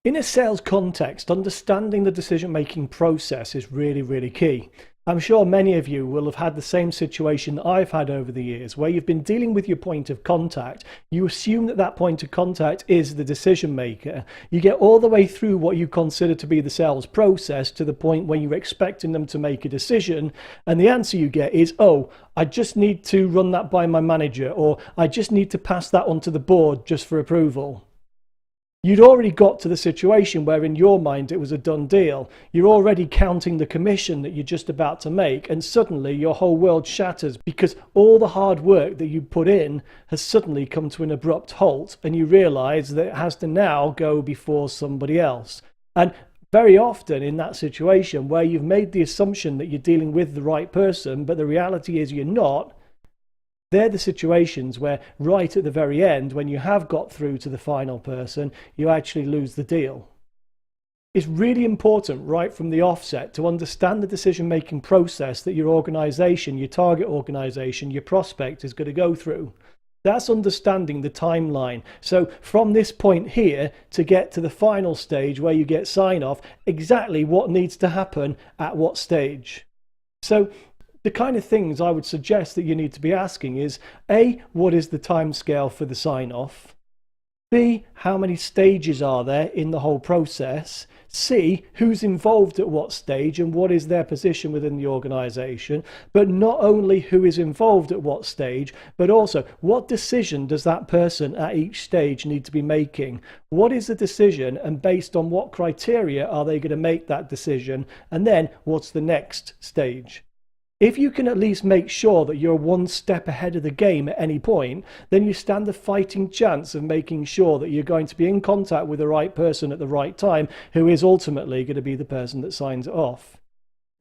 In a sales context, understanding the decision-making process is really, really key. I'm sure many of you will have had the same situation that I've had over the years, where you've been dealing with your point of contact. You assume that that point of contact is the decision maker. You get all the way through what you consider to be the sales process to the point where you're expecting them to make a decision, and the answer you get is, oh, I just need to run that by my manager, or I just need to pass that onto the board just for approval. You'd already got to the situation where in your mind it was a done deal. You're already counting the commission that you're just about to make, and suddenly your whole world shatters because all the hard work that you put in has suddenly come to an abrupt halt, and you realize that it has to now go before somebody else. And very often in that situation where you've made the assumption that you're dealing with the right person, but the reality is you're not, they're the situations where right at the very end, when you have got through to the final person, you actually lose the deal. It's really important right from the offset to understand the decision-making process that your organization, your target organization, your prospect is going to go through. That's understanding the timeline. So from this point here to get to the final stage where you get sign-off, exactly what needs to happen at what stage. So the kind of things I would suggest that you need to be asking is, A, what is the time scale for the sign-off? B, how many stages are there in the whole process? C, who's involved at what stage and what is their position within the organization? But not only who is involved at what stage, but also what decision does that person at each stage need to be making? What is the decision, and based on what criteria are they going to make that decision? And then what's the next stage? If you can at least make sure that you're one step ahead of the game at any point, then you stand a fighting chance of making sure that you're going to be in contact with the right person at the right time, who is ultimately going to be the person that signs it off.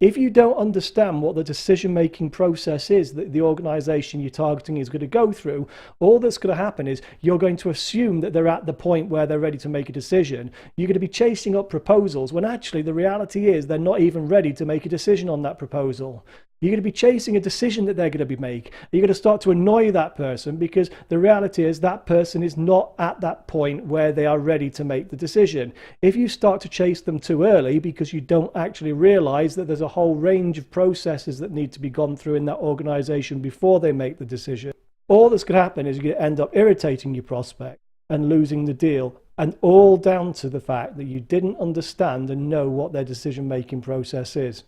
If you don't understand what the decision-making process is that the organization you're targeting is going to go through, all that's going to happen is you're going to assume that they're at the point where they're ready to make a decision. You're going to be chasing up proposals when actually the reality is they're not even ready to make a decision on that proposal. You're going to be chasing a decision that they're going to make. You're going to start to annoy that person because the reality is that person is not at that point where they are ready to make the decision. If you start to chase them too early because you don't actually realize that there's a whole range of processes that need to be gone through in that organization before they make the decision, all that's going to happen is you're going to end up irritating your prospect and losing the deal, and all down to the fact that you didn't understand and know what their decision-making process is.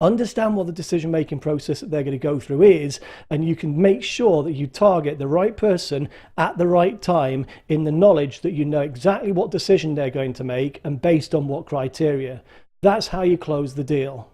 Understand what the decision-making process that they're going to go through is, and you can make sure that you target the right person at the right time in the knowledge that you know exactly what decision they're going to make and based on what criteria. That's how you close the deal.